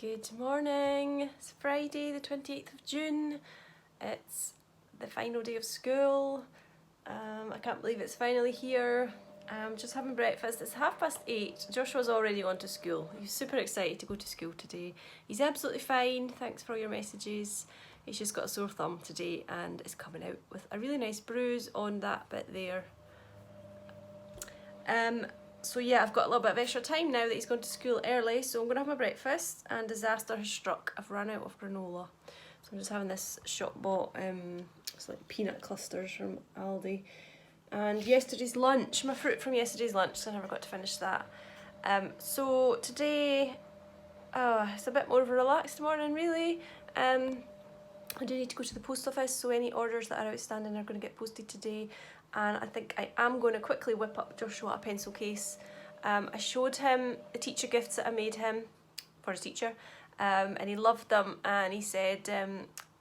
Good morning, it's Friday the 28th of June, it's the final day of school. I can't believe it's finally here. I'm just having breakfast, it's 8:30, Joshua's already on to school. He's super excited to go to school today. He's absolutely fine, thanks for all your messages. He's just got a sore thumb today and is coming out with a really nice bruise on that bit there. So yeah, I've got a little bit of extra time now that he's going to school early, so I'm going to have my breakfast, and disaster has struck. I've run out of granola. So I'm just having this shop bought, it's like peanut clusters from Aldi. And yesterday's lunch, my fruit from yesterday's lunch, so I never got to finish that. So today, it's a bit more of a relaxed morning really. I do need to go to the post office, so any orders that are outstanding are going to get posted today. And I think I am going to quickly whip up Joshua a pencil case. I showed him the teacher gifts that I made him for his teacher, and he loved them, and he said,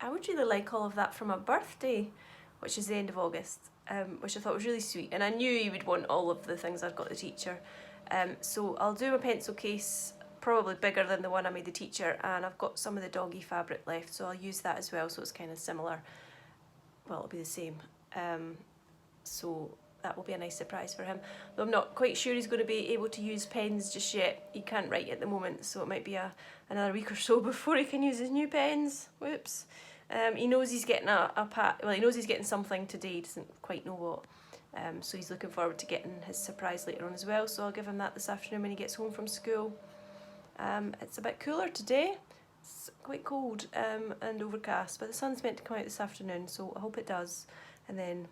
I would really like all of that for my birthday, which is the end of August, which I thought was really sweet, and I knew he would want all of the things I've got the teacher. So I'll do a pencil case, probably bigger than the one I made the teacher, and I've got some of the doggy fabric left, so I'll use that as well, so it's kind of similar. Well, it'll be the same. So that will be a nice surprise for him. Though I'm not quite sure he's going to be able to use pens just yet. He can't write at the moment, so it might be another week or so before he can use his new pens. Whoops. He knows he's getting he knows he's getting something today, he doesn't quite know what. So he's looking forward to getting his surprise later on as well, so I'll give him that this afternoon when he gets home from school. It's a bit cooler today. It's quite cold and overcast, but the sun's meant to come out this afternoon, so I hope it does. And then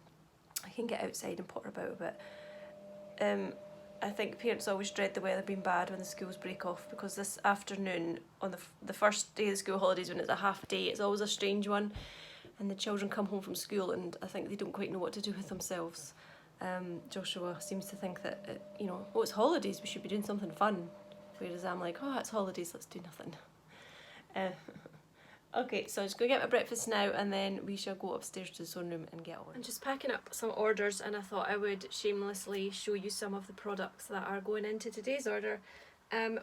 I can get outside and potter about a bit. I think parents always dread the weather being bad when the schools break off, because this afternoon, on the first day of the school holidays when it's a half day, it's always a strange one, and the children come home from school and I think they don't quite know what to do with themselves. Joshua seems to think that, oh, it's holidays, we should be doing something fun, whereas I'm like, oh, it's holidays, let's do nothing. Okay, so I'm just going to get my breakfast now, and then we shall go upstairs to the sewing room and get on. I'm just packing up some orders, and I thought I would shamelessly show you some of the products that are going into today's order.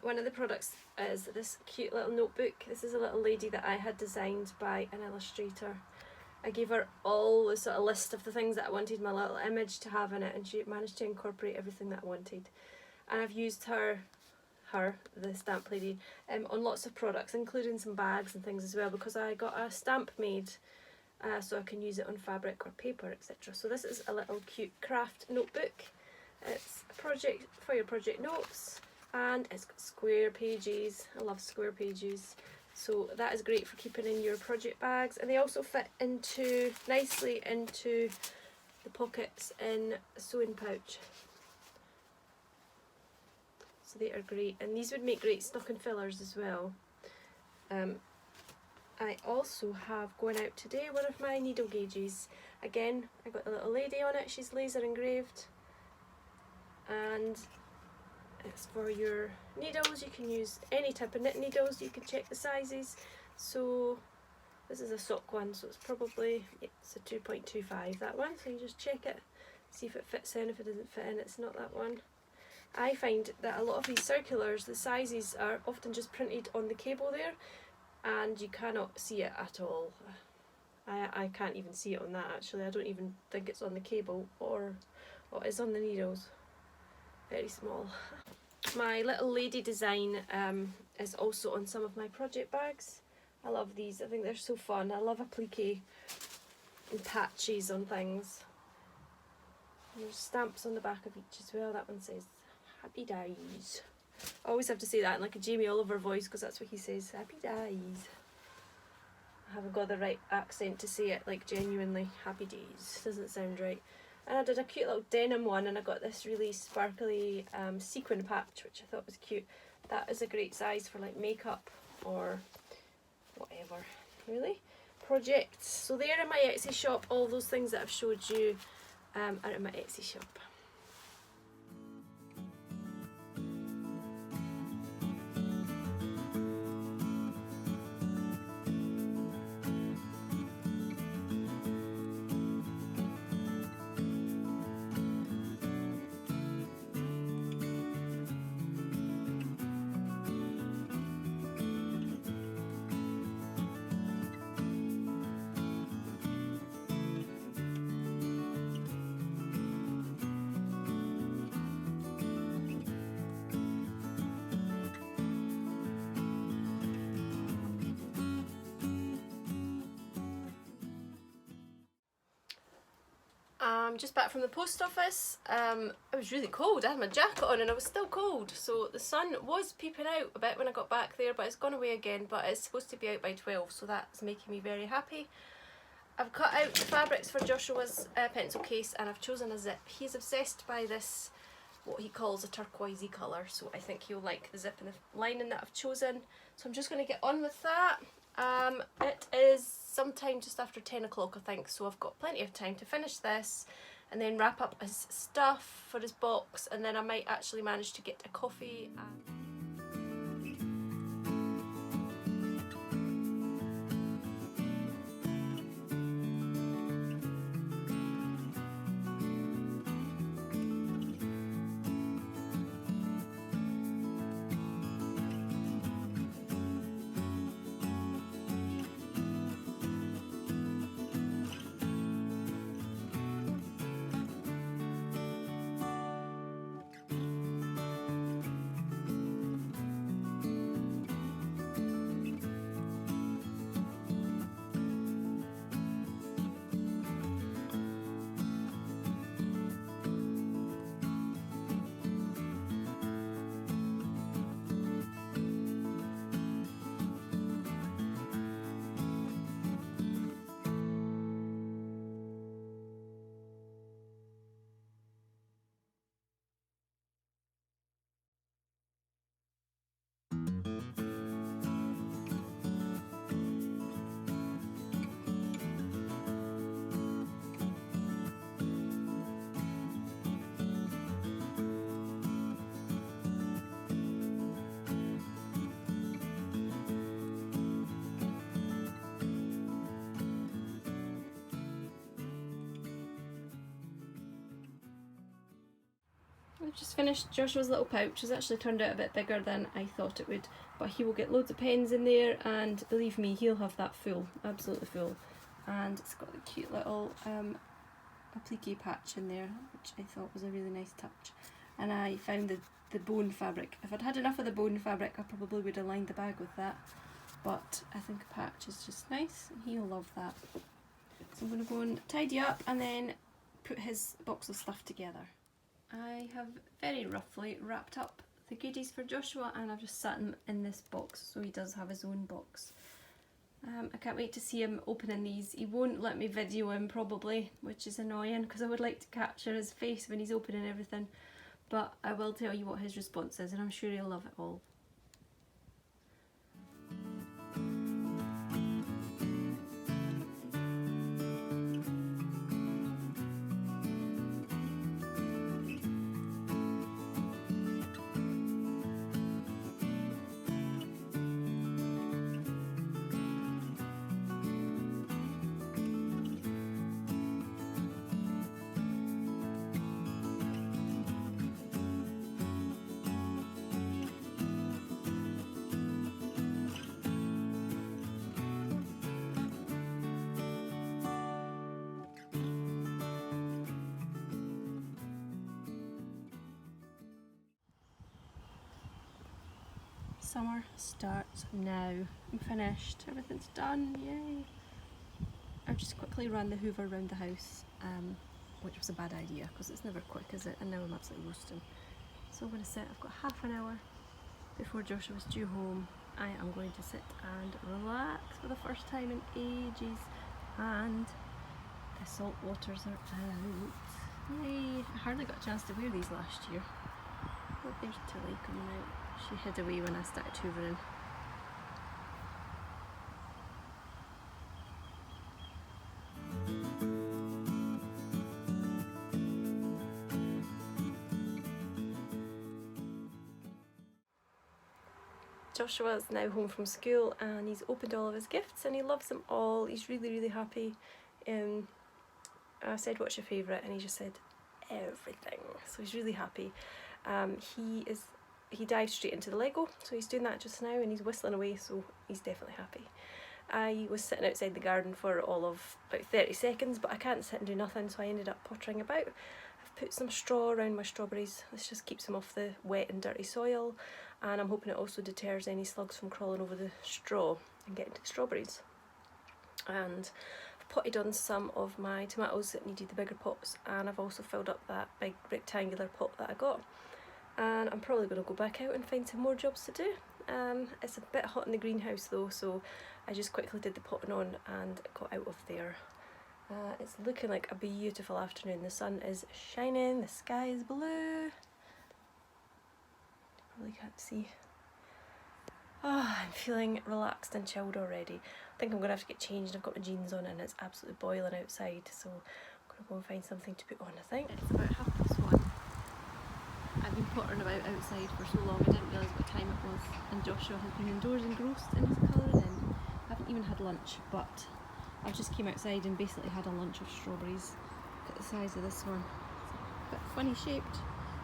One of the products is this cute little notebook. This is a little lady that I had designed by an illustrator. I gave her all the sort of list of the things that I wanted my little image to have in it, and she managed to incorporate everything that I wanted. And I've used her, the stamp lady, on lots of products, including some bags and things as well, because I got a stamp made so I can use it on fabric or paper, etc. So this is a little cute craft notebook. It's a project for your project notes, and it's got square pages. I love square pages, so that is great for keeping in your project bags, and they also fit nicely into the pockets in a sewing pouch. So they are great, and these would make great stocking fillers as well. I also have, going out today, one of my needle gauges. Again, I got a little lady on it, she's laser engraved, and it's for your needles. You can use any type of knit needles, you can check the sizes. So this is a sock one, so it's probably, it's a 2.25, that one, so you just check it, see if it fits in. If it doesn't fit in, it's not that one. I find that a lot of these circulars, the sizes are often just printed on the cable there, and you cannot see it at all. I can't even see it on that actually. I don't even think it's on the cable, or what is on the needles. Very small. My little lady design is also on some of my project bags. I love these, I think they're so fun. I love applique and patches on things. And there's stamps on the back of each as well. That one says Happy Days. I always have to say that in like a Jamie Oliver voice, because that's what he says, Happy Days. I haven't got the right accent to say it like genuinely. Happy Days doesn't sound right. And I did a cute little denim one, and I got this really sparkly sequin patch, which I thought was cute. That is a great size for like makeup or whatever, really. Projects. So they're in my Etsy shop. All those things that I've showed you are in my Etsy shop. I'm just back from the post office. It was really cold. I had my jacket on and it was still cold. So the sun was peeping out a bit when I got back there, but it's gone away again. But it's supposed to be out by 12, so that's making me very happy. I've cut out the fabrics for Joshua's pencil case and I've chosen a zip. He's obsessed by this, what he calls a turquoisey colour, so I think he'll like the zip and the lining that I've chosen. So I'm just going to get on with that. It is sometime just after 10 o'clock I think, so I've got plenty of time to finish this and then wrap up his stuff for his box, and then I might actually manage to get a coffee. I've just finished Joshua's little pouch. It's actually turned out a bit bigger than I thought it would, but he will get loads of pens in there, and believe me, he'll have that full, absolutely full. And it's got the cute little applique patch in there, which I thought was a really nice touch. And I found the bone fabric. If I'd had enough of the bone fabric, I probably would have lined the bag with that, but I think a patch is just nice, and he'll love that. So I'm going to go and tidy up and then put his box of stuff together. I have very roughly wrapped up the goodies for Joshua, and I've just sat him in this box, so he does have his own box. I can't wait to see him opening these. He won't let me video him probably, which is annoying because I would like to capture his face when he's opening everything, but I will tell you what his response is and I'm sure he'll love it all. Summer starts now. I'm finished. Everything's done. Yay! I've just quickly ran the hoover around the house, which was a bad idea because it's never quick, is it? And now I'm absolutely roasting. So I'm going to sit. I've got half an hour before Joshua's due home. I am going to sit and relax for the first time in ages. And the salt waters are out. Yay! I hardly got a chance to wear these last year. Oh, there's Tilly coming out. She hid away when I started hoovering. Joshua's now home from school and he's opened all of his gifts and he loves them all. He's really, really happy. I said, what's your favourite? And he just said, everything. So he's really happy. He dived straight into the Lego, so he's doing that just now and he's whistling away, so he's definitely happy. I was sitting outside the garden for all of about 30 seconds, but I can't sit and do nothing, so I ended up pottering about. I've put some straw around my strawberries. This just keeps them off the wet and dirty soil, and I'm hoping it also deters any slugs from crawling over the straw and getting to the strawberries. And I've potted on some of my tomatoes that needed the bigger pots, and I've also filled up that big rectangular pot that I got. And I'm probably going to go back out and find some more jobs to do. It's a bit hot in the greenhouse though, so I just quickly did the potting on and got out of there. It's looking like a beautiful afternoon. The sun is shining, the sky is blue. You probably can't see. Oh, I'm feeling relaxed and chilled already. I think I'm going to have to get changed. I've got my jeans on and it's absolutely boiling outside, so I'm going to go and find something to put on, I think. It's about 1:30. I've been pottering about outside for so long I didn't realise what time it was, and Joshua has been indoors engrossed in his colouring in. I haven't even had lunch, but I've just came outside and basically had a lunch of strawberries. Look at the size of this one. It's a bit funny shaped.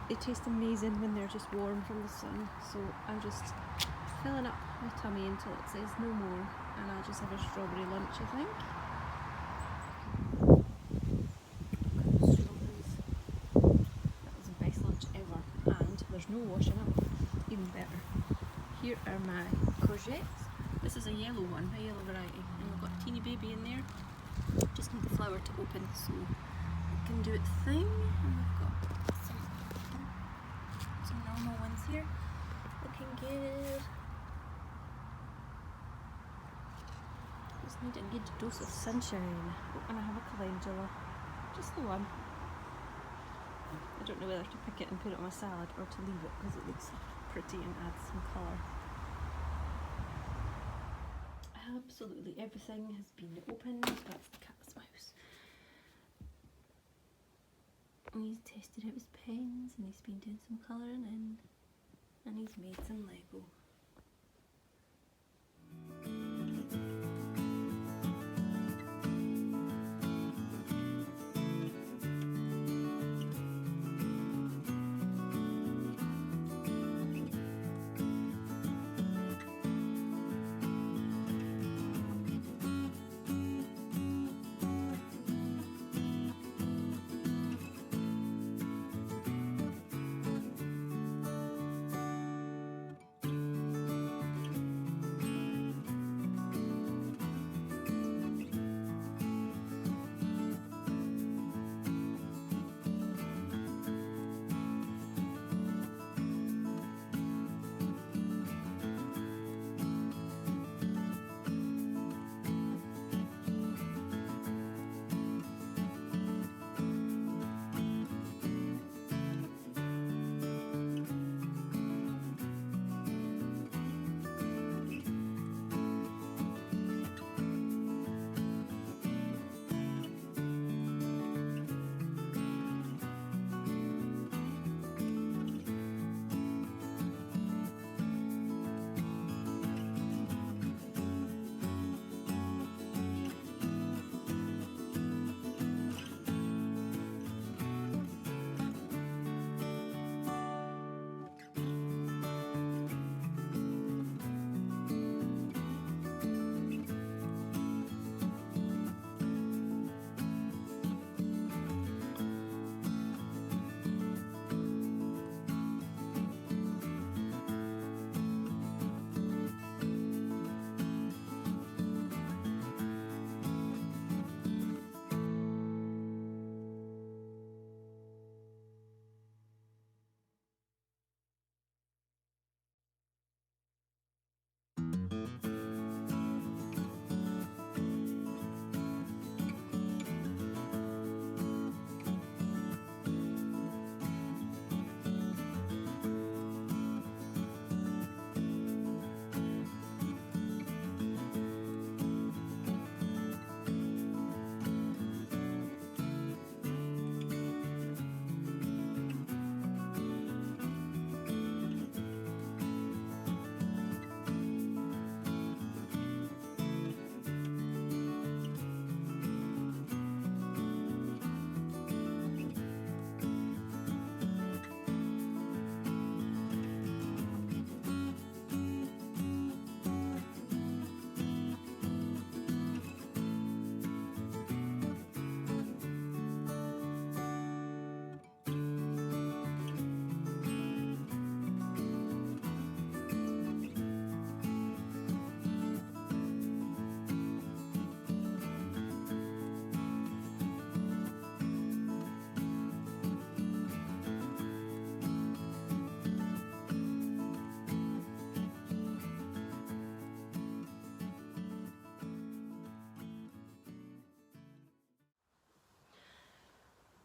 They taste amazing when they're just warm from the sun, so I'm just filling up my tummy until it says no more, and I'll just have a strawberry lunch, I think. Strawberries. That was the best lunch ever, and there's no washing up, even better. Here are my courgettes. This is a yellow one, a yellow variety, and we've got a teeny baby in there. Just need the flower to open so it can do its thing. And we've got some normal ones here, looking good. Just need a good dose of sunshine. Oh, and I have a calendula, just the one. I don't know whether to pick it and put it on my salad or to leave it because it looks pretty and adds some colour. Absolutely everything has been opened. That's the cat's mouse. And he's tested out his pens and he's been doing some colouring in, and he's made some Lego.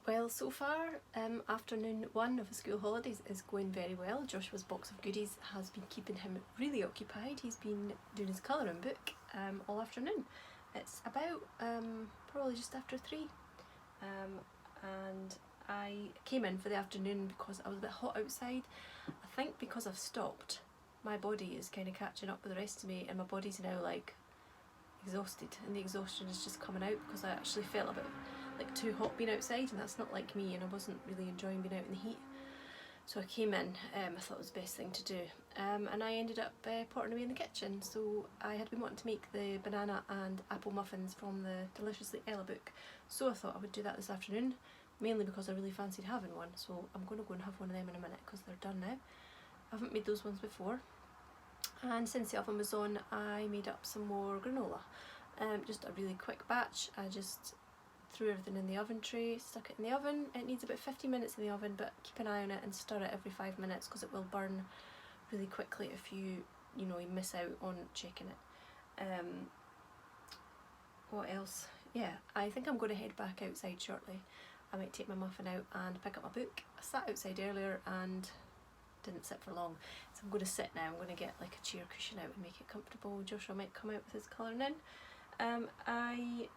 Well, so far, afternoon 1 of the school holidays is going very well. Joshua's box of goodies has been keeping him really occupied. He's been doing his colouring book all afternoon. It's about probably just after 3, and I came in for the afternoon because I was a bit hot outside. I think because I've stopped, my body is kind of catching up with the rest of me, and my body's now like exhausted, and the exhaustion is just coming out because I actually felt a bit like too hot being outside, and that's not like me, and I wasn't really enjoying being out in the heat. So I came in, I thought it was the best thing to do, and I ended up potting away in the kitchen. So I had been wanting to make the banana and apple muffins from the Deliciously Ella book, so I thought I would do that this afternoon, mainly because I really fancied having one. So I'm going to go and have one of them in a minute because they're done now. I haven't made those ones before, and since the oven was on I made up some more granola. Just a really quick batch. I just threw everything in the oven tray, stuck it in the oven. It needs about 50 minutes in the oven, but keep an eye on it and stir it every 5 minutes because it will burn really quickly if you miss out on checking it. What else? Yeah, I think I'm going to head back outside shortly. I might take my muffin out and pick up my book. I sat outside earlier and didn't sit for long, so I'm going to sit now. I'm going to get like a chair cushion out and make it comfortable. Joshua might come out with his colouring in. I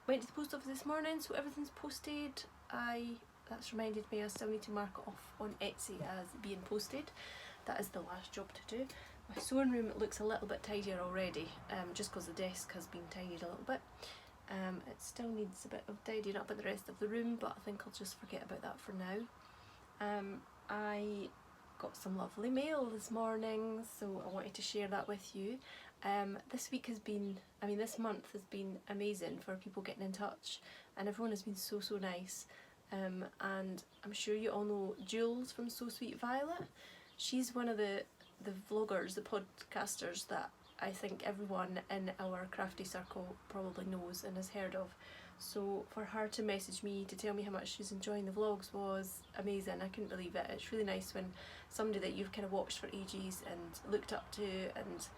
went to the post office this morning, so everything's posted. That's reminded me I still need to mark it off on Etsy as being posted. That is the last job to do. My sewing room looks a little bit tidier already, just because the desk has been tidied a little bit. It still needs a bit of tidying up in the rest of the room, but I think I'll just forget about that for now. I got some lovely mail this morning, so I wanted to share that with you. This month has been amazing for people getting in touch, and everyone has been so nice. And I'm sure you all know Jules from So Sweet Violet. She's one of the vloggers, the podcasters that I think everyone in our crafty circle probably knows and has heard of. So for her to message me to tell me how much she's enjoying the vlogs was amazing. I couldn't believe it. It's really nice when somebody that you've kind of watched for ages and looked up to, and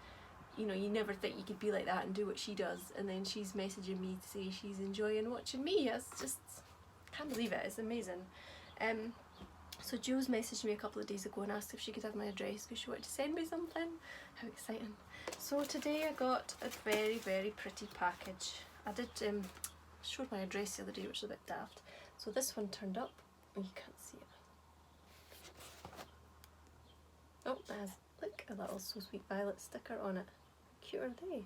you never think you could be like that and do what she does, and then she's messaging me to say she's enjoying watching me. It's just, can't believe it. It's amazing. So Jules messaged me a couple of days ago and asked if she could have my address because she wanted to send me something. How exciting. So today I got a very pretty package. I did showed my address the other day, which is a bit daft. So this one turned up. You can't see it. Oh, it has, look, a little So Sweet Violet sticker on it. How cute are they?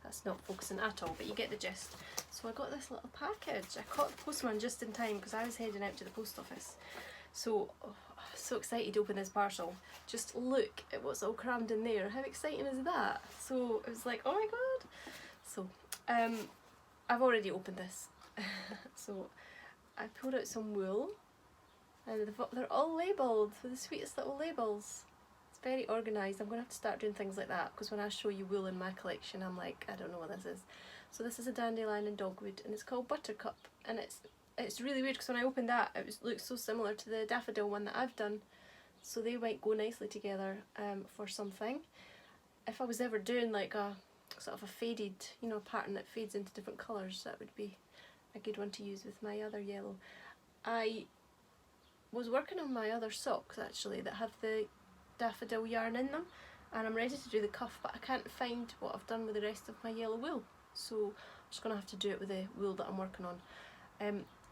That's not focusing at all, but you get the gist. So I got this little package. I caught the postman just in time because I was heading out to the post office. So, so excited to open this parcel. Just look at what's all crammed in there. How exciting is that? So it was like, oh my god. So, I've already opened this. So I pulled out some wool, and they're all labelled with the sweetest little labels. It's very organised. I'm going to have to start doing things like that because when I show you wool in my collection, I'm like, I don't know what this is. So this is a dandelion and dogwood, and it's called Buttercup, and it's really weird because when I opened that, it looks so similar to the daffodil one that I've done. So they might go nicely together for something. If I was ever doing like a sort of a faded, pattern that fades into different colours, that would be a good one to use with my other yellow. I was working on my other socks actually that have the daffodil yarn in them, and I'm ready to do the cuff, but I can't find what I've done with the rest of my yellow wool, so I'm just going to have to do it with the wool that I'm working on.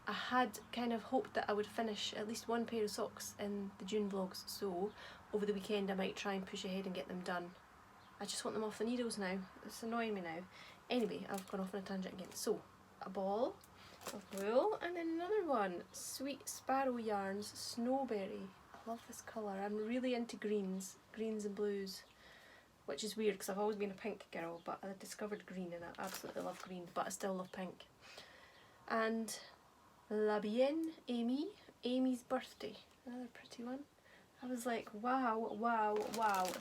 I had kind of hoped that I would finish at least one pair of socks in the June vlogs, so over the weekend I might try and push ahead and get them done. I just want them off the needles now. It's annoying me now. Anyway, I've gone off on a tangent again. So, a ball of wool, and then another one. Sweet Sparrow Yarns Snowberry. I love this colour. I'm really into greens and blues, which is weird because I've always been a pink girl, but I discovered green and I absolutely love green, but I still love pink. And La Bien Amy, Amy's Birthday. Another pretty one. I was like, wow.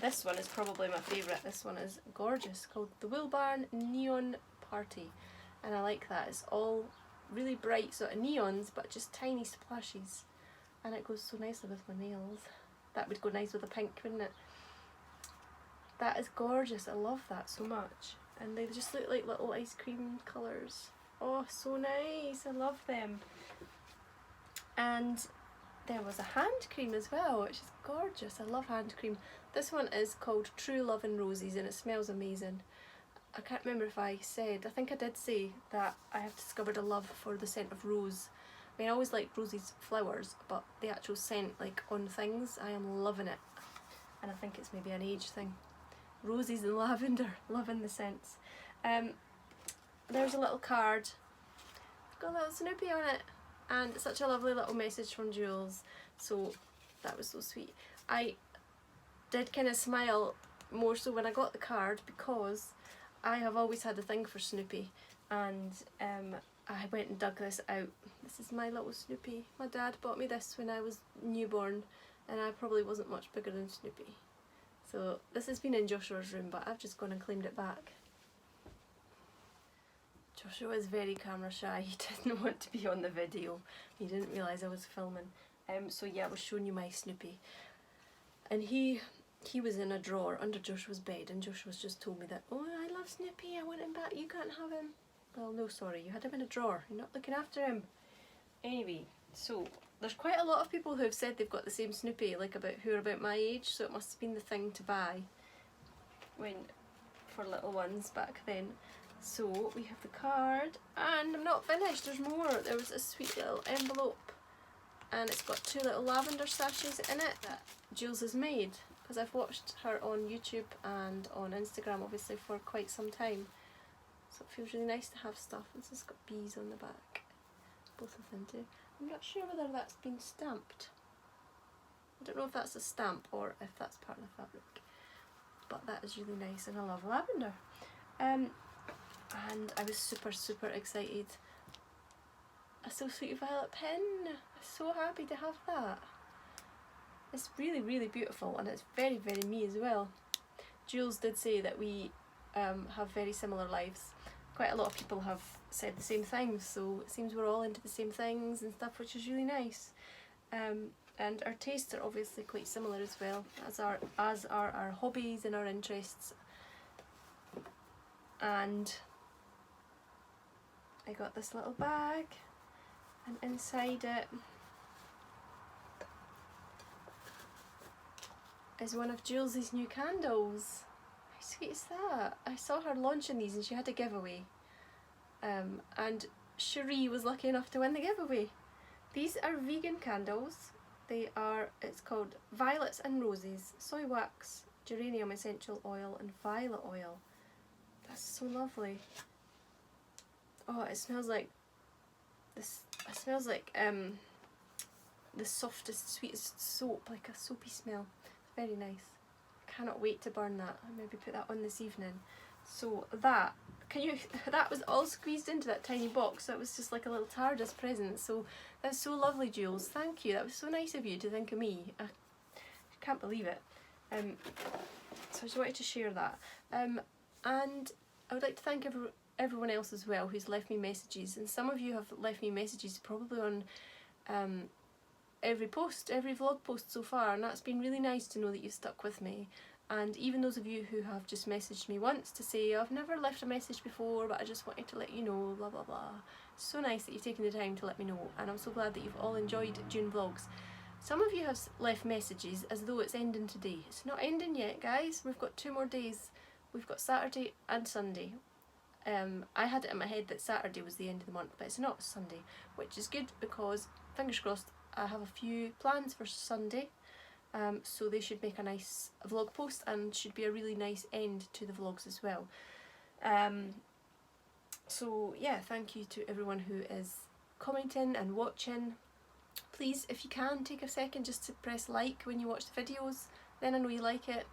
This one is probably my favourite. This one is gorgeous, called the Wool Barn Neon Party. And I like that. It's all really bright sort of neons, but just tiny splashes. And it goes so nicely with my nails. That would go nice with the pink, wouldn't it? That is gorgeous. I love that so much. And they just look like little ice cream colours. Oh, so nice. I love them. And there was a hand cream as well, which is gorgeous. I love hand cream. This one is called True Love and Roses and it smells amazing. I can't remember if I said, I think I did say that I have discovered a love for the scent of rose. I mean, I always like Rosie's flowers, but the actual scent, like on things, I am loving it. And I think it's maybe an age thing. Roses and lavender, loving the scents. There's a little card. It's got a little Snoopy on it. And it's such a lovely little message from Jules. So that was so sweet. I did kind of smile more so when I got the card because I have always had a thing for Snoopy, and I went and dug this out. This is my little Snoopy. My dad bought me this when I was newborn and I probably wasn't much bigger than Snoopy. So this has been in Joshua's room, but I've just gone and claimed it back. Joshua is very camera shy. He didn't want to be on the video. He didn't realise I was filming. So yeah, I was showing you my Snoopy. And he was in a drawer under Joshua's bed, and Joshua's just told me that, oh, I love Snoopy, I want him back, you can't have him. Well, no, sorry, you had him in a drawer, you're not looking after him. Anyway, so there's quite a lot of people who have said they've got the same Snoopy, like who are about my age, so it must have been the thing to buy for little ones back then. So we have the card, and I'm not finished, there's more. There was a sweet little envelope, and it's got 2 little lavender sachets in it that Jules has made, because I've watched her on YouTube and on Instagram obviously for quite some time. So it feels really nice to have stuff. This has got bees on the back, both of them do. I'm not sure whether that's been stamped. I don't know if that's a stamp or if that's part of the fabric, but that is really nice and I love lavender. And I was super excited. A So Sweet Violet pen. I'm so happy to have that. It's really beautiful and it's very me as well. Jules did say that we have very similar lives. Quite a lot of people have said the same things, so it seems we're all into the same things and stuff, which is really nice. And our tastes are obviously quite similar as well, as are our hobbies and our interests. And I got this little bag, and inside it is one of Jules's new candles. How sweet is that? I saw her launching these and she had a giveaway. And Cherie was lucky enough to win the giveaway. These are vegan candles. It's called Violets and Roses, Soy Wax, Geranium Essential Oil and Violet Oil. That's so lovely. Oh, it smells like this. It smells like the softest, sweetest soap, like a soapy smell. Very nice. I cannot wait to burn that. I'll maybe put that on this evening. So that was all squeezed into that tiny box. That was just like a little TARDIS present. So that's so lovely, Jules. Thank you. That was so nice of you to think of me. I can't believe it. So I just wanted to share that. And I would like to thank everyone else as well who's left me messages. And some of you have left me messages probably on every vlog post so far, and that's been really nice to know that you've stuck with me. And even those of you who have just messaged me once to say, I've never left a message before, but I just wanted to let you know, blah blah blah. So nice that you've taken the time to let me know, and I'm so glad that you've all enjoyed June vlogs. Some of you have left messages as though it's ending today. It's not ending yet, guys. We've got 2 more days. We've got Saturday and Sunday. I had it in my head that Saturday was the end of the month, but it's not, Sunday, which is good because, fingers crossed, I have a few plans for Sunday, so they should make a nice vlog post and should be a really nice end to the vlogs as well. So yeah, thank you to everyone who is commenting and watching. Please, if you can, take a second just to press like when you watch the videos, then I know you like it,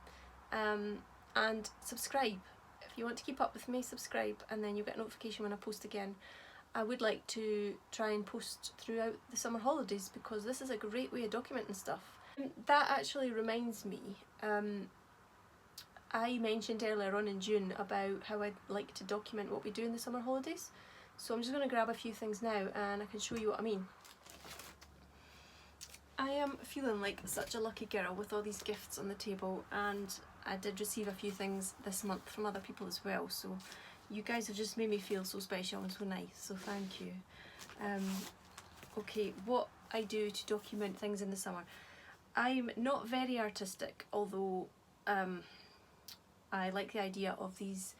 and subscribe. If you want to keep up with me, subscribe, and then you'll get a notification when I post again. I would like to try and post throughout the summer holidays because this is a great way of documenting stuff. That actually reminds me, I mentioned earlier on in June about how I'd like to document what we do in the summer holidays. So I'm just going to grab a few things now and I can show you what I mean. I am feeling like such a lucky girl with all these gifts on the table, and I did receive a few things this month from other people as well, so you guys have just made me feel so special and so nice, so thank you. Okay, what I do to document things in the summer. I'm not very artistic, although I like the idea of these,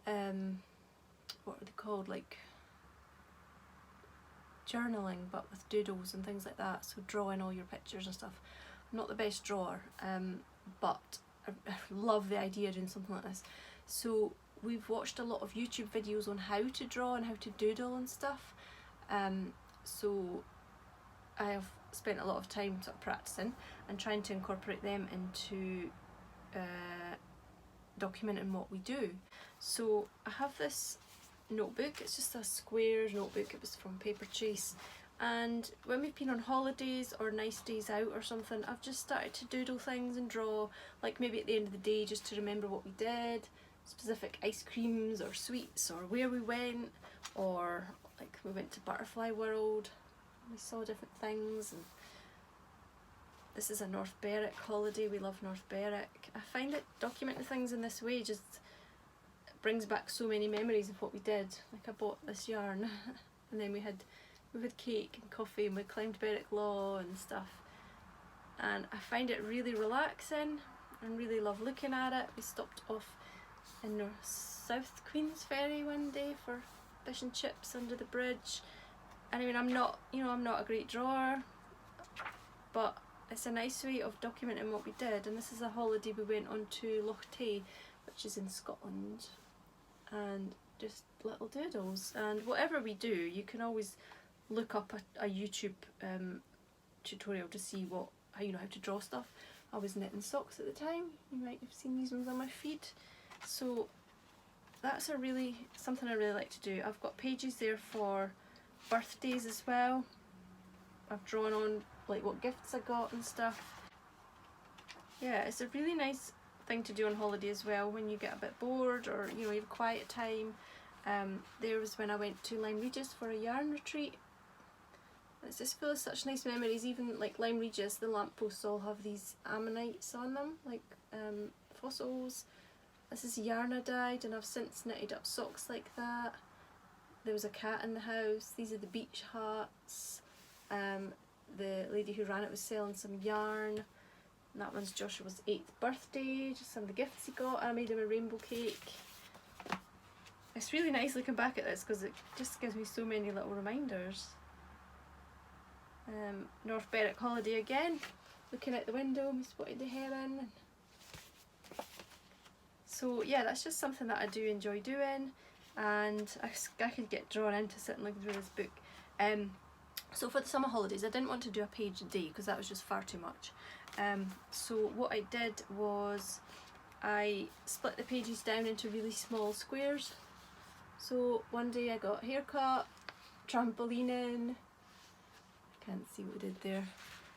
what are they called, like journaling but with doodles and things like that, so drawing all your pictures and stuff. I'm not the best drawer, but I love the idea of doing something like this. So we've watched a lot of YouTube videos on how to draw and how to doodle and stuff, so I have spent a lot of time sort of practicing and trying to incorporate them into documenting what we do. So I have this notebook, it's just a square notebook, it was from Paper Chase, and when we've been on holidays or nice days out or something, I've just started to doodle things and draw, like maybe at the end of the day just to remember what we did, specific ice creams or sweets or where we went, or like we went to Butterfly World, we saw different things. And this is a North Berwick holiday, we love North Berwick. I find that documenting things in this way just brings back so many memories of what we did. Like I bought this yarn and then we had cake and coffee and we climbed Berwick Law and stuff, and I find it really relaxing and really love looking at it. We stopped off in South Queensferry one day for fish and chips under the bridge. And I mean, I'm not a great drawer, but it's a nice way of documenting what we did. And this is a holiday we went on to Loch Tay, which is in Scotland, and just little doodles. And whatever we do, you can always look up a YouTube tutorial to see how to draw stuff. I was knitting socks at the time, you might have seen these ones on my feed. So that's something I really like to do. I've got pages there for birthdays as well. I've drawn on like what gifts I got and stuff. Yeah, it's a really nice thing to do on holiday as well when you get a bit bored or you have quiet time. There was when I went to Lyme Regis for a yarn retreat. It's just full of such nice memories. Even like Lyme Regis, the lampposts all have these ammonites on them, like fossils. This is yarn I dyed, and I've since knitted up socks like that. There was a cat in the house. These are the beach hats. The lady who ran it was selling some yarn. And that one's Joshua's 8th birthday, just some of the gifts he got. I made him a rainbow cake. It's really nice looking back at this because it just gives me so many little reminders. North Berwick holiday again, looking out the window, we spotted the heron. So yeah, that's just something that I do enjoy doing, and I could get drawn into sitting looking through this book. So for the summer holidays I didn't want to do a page a day because that was just far too much. So what I did was I split the pages down into really small squares. So one day I got haircut, trampolining, can't see what we did there.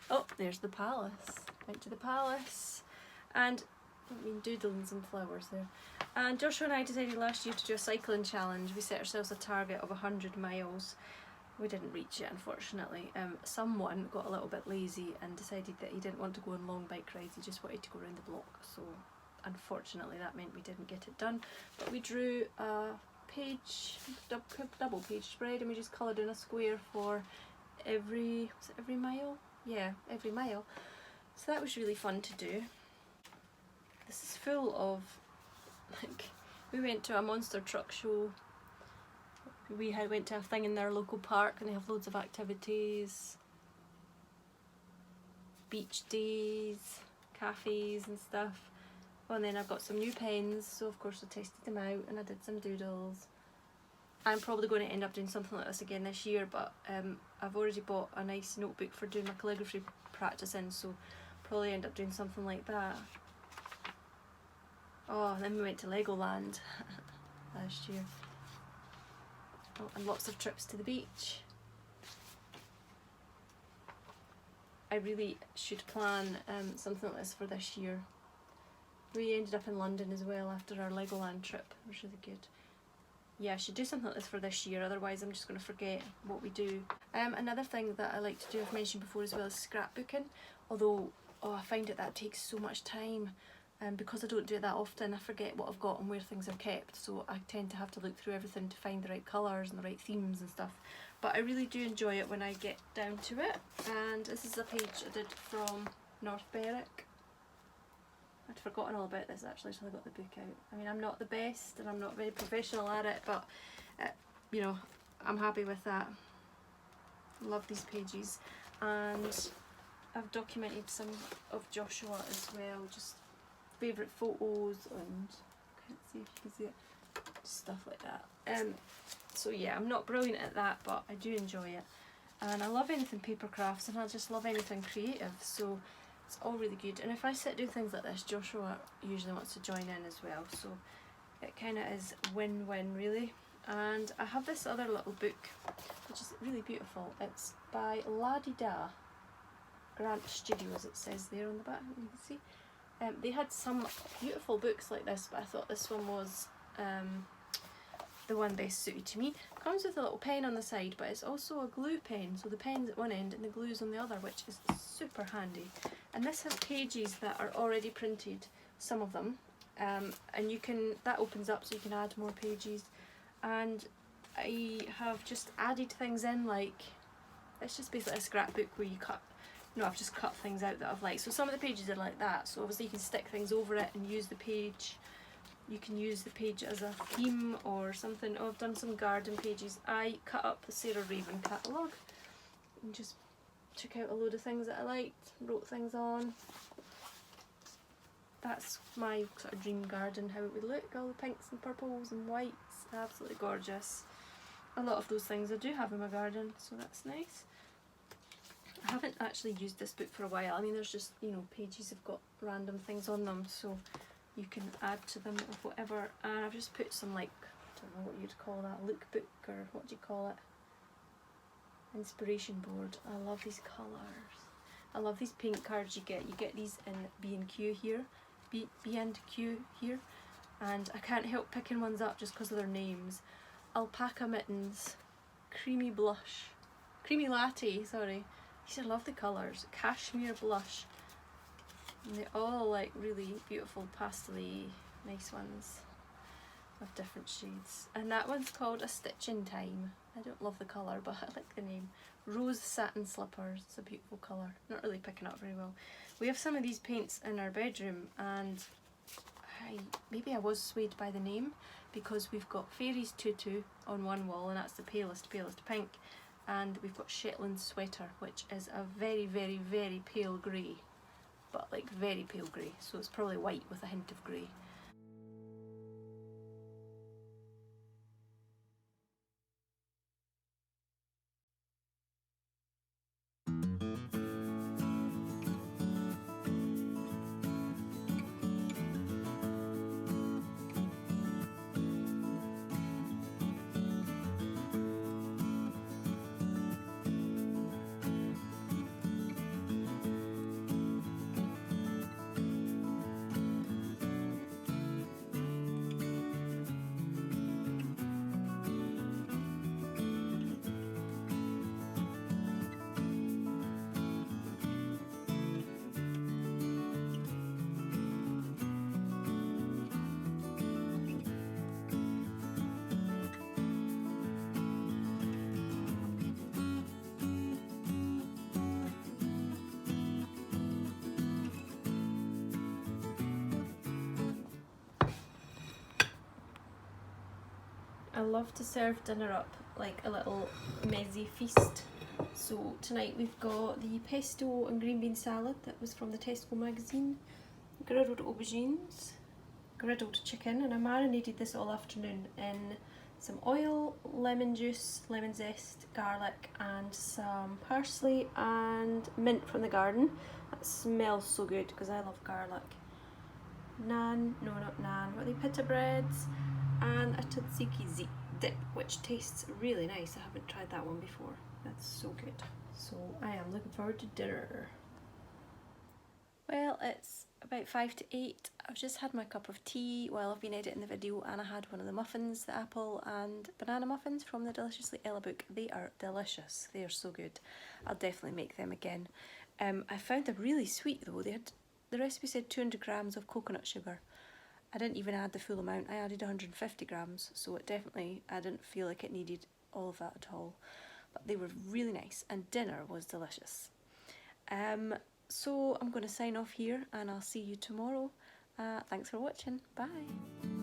Oh, there's the palace. Went to the palace and I've been doodling some flowers there. And Joshua and I decided last year to do a cycling challenge. We set ourselves a target of 100 miles. We didn't reach it, unfortunately. Someone got a little bit lazy and decided that he didn't want to go on long bike rides, he just wanted to go around the block. So unfortunately that meant we didn't get it done. But we drew a page, double page spread, and we just coloured in a square for every mile? Yeah, every mile. So that was really fun to do. This is full of, like, we went to a monster truck show. We went to a thing in their local park and they have loads of activities. Beach days, cafes and stuff. Well, and then I've got some new pens, so of course I tested them out and I did some doodles. I'm probably going to end up doing something like this again this year, but I've already bought a nice notebook for doing my calligraphy practice in, so probably end up doing something like that. Oh, and then we went to Legoland last year. Oh, and lots of trips to the beach. I really should plan something like this for this year. We ended up in London as well after our Legoland trip. It was really good. Yeah, I should do something like this for this year, otherwise I'm just going to forget what we do. Another thing that I like to do, I've mentioned before as well, is scrapbooking. Although, I find that takes so much time. And because I don't do it that often, I forget what I've got and where things are kept, so I tend to have to look through everything to find the right colours and the right themes and stuff. But I really do enjoy it when I get down to it. And this is a page I did from North Berwick. I'd forgotten all about this actually until I got the book out. I mean, I'm not the best and I'm not very professional at it, but you know, I'm happy with that. Love these pages. And I've documented some of Joshua as well, just favourite photos and I can't see if you can see it, stuff like that. So yeah, I'm not brilliant at that, but I do enjoy it. And I love anything paper crafts, and I just love anything creative, so it's all really good. And if I sit do things like this, Joshua usually wants to join in as well, so it kind of is win-win really. And I have this other little book, which is really beautiful. It's by La-di-da Grant Studios, it says there on the back, you can see. They had some beautiful books like this, but I thought this one was the one best suited to me. It comes with a little pen on the side, but it's also a glue pen, so the pen's at one end and the glue's on the other, which is super handy. And this has pages that are already printed, some of them, and you can, that opens up so you can add more pages. And I have just added things in, like, it's just basically a scrapbook where you cut, no, I've just cut things out that I've liked. So some of the pages are like that, so obviously you can stick things over it and use the page. You can use the page as a theme or something. Oh, I've done some garden pages. I cut up the Sarah Raven catalogue and just took out a load of things that I liked, wrote things on. That's my sort of dream garden, how it would look, all the pinks and purples and whites, absolutely gorgeous. A lot of those things I do have in my garden, so that's nice. I haven't actually used this book for a while. I mean, there's just, you know, pages have got random things on them, so you can add to them or whatever. And I've just put some, like, I don't know what you'd call that, lookbook, or what do you call it? Inspiration board. I love these colours. I love these paint cards you get. You get these in B&Q here, B&Q here, and I can't help picking ones up just because of their names. Alpaca Mittens, Creamy Blush, Creamy Latte, sorry. These are lovely colours. Cashmere Blush. And they're all like really beautiful pastel-y, nice ones of different shades. And that one's called A Stitch in Time. I don't love the colour, but I like the name. Rose Satin Slippers. It's a beautiful colour. Not really picking up very well. We have some of these paints in our bedroom, and maybe I was swayed by the name, because we've got Fairies Tutu on one wall, and that's the palest pink. And we've got Shetland Sweater, which is a very, very, very pale grey. But like very pale grey, so it's probably white with a hint of grey. I love to serve dinner up like a little mezzy feast. So tonight we've got the pesto and green bean salad that was from the Tesco magazine, griddled aubergines, griddled chicken, and I marinated this all afternoon in some oil, lemon juice, lemon zest, garlic, and some parsley and mint from the garden. That smells so good because I love garlic. Naan, no not naan, what are they, pita breads, and a tzatziki dip, which tastes really nice. I haven't tried that one before. That's so good. So I am looking forward to dinner. Well, it's about 5 to 8. I've just had my cup of tea while I've been editing the video, and I had one of the muffins, the apple and banana muffins from the Deliciously Ella book. They are delicious. They are so good. I'll definitely make them again. I found them really sweet though. They had the recipe said 200 grams of coconut sugar. I didn't even add the full amount, I added 150 grams, so it definitely, I didn't feel like it needed all of that at all. But they were really nice, and dinner was delicious. So I'm going to sign off here, and I'll see you tomorrow. Thanks for watching, bye!